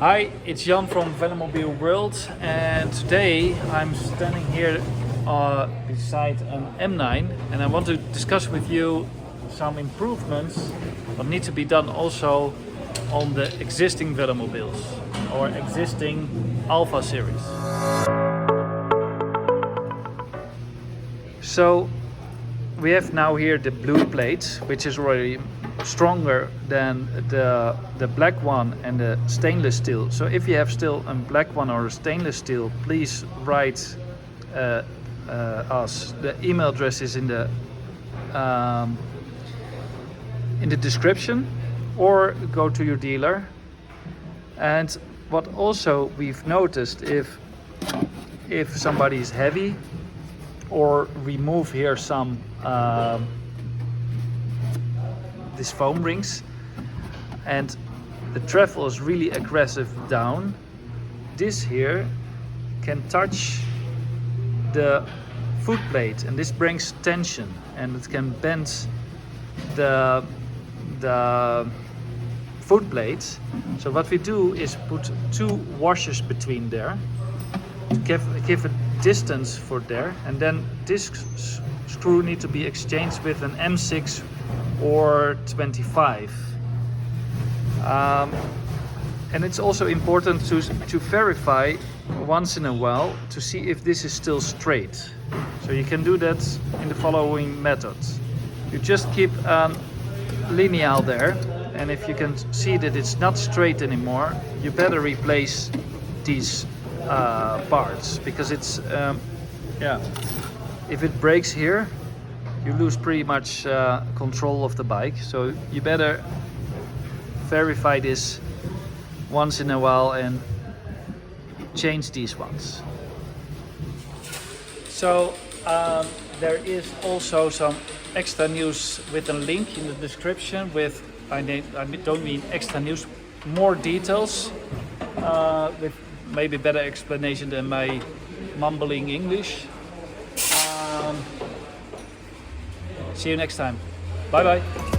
Hi, it's Jan from Velomobile World, and today I'm standing here beside an M9, and I want to discuss with you some improvements that need to be done also on the existing Velomobiles or existing Alpha series. So we have now here the blue plate, which is already stronger than the black one and the stainless steel. So if you have still a black one or a stainless steel, please write us. The email address is in the description, or go to your dealer. And what also we've noticed, if somebody is heavy, or remove here some these foam rings, and the travel is really aggressive down, this here can touch the foot plate, and this brings tension, and it can bend the foot plate. So what we do is put two washers between there to give a distance for there, and then this screw need to be exchanged with an M6 or 25. And it's also important to verify once in a while to see if this is still straight. So you can do that in the following methods. You just keep a lineal there, and if you can see that it's not straight anymore, you better replace these parts, because it's if it breaks here, you lose pretty much control of the bike. So you better verify this once in a while and change these ones. So there is also some extra news with a link in the description with, I don't mean extra news, more details with maybe better explanation than my mumbling English. See you next time. Bye bye.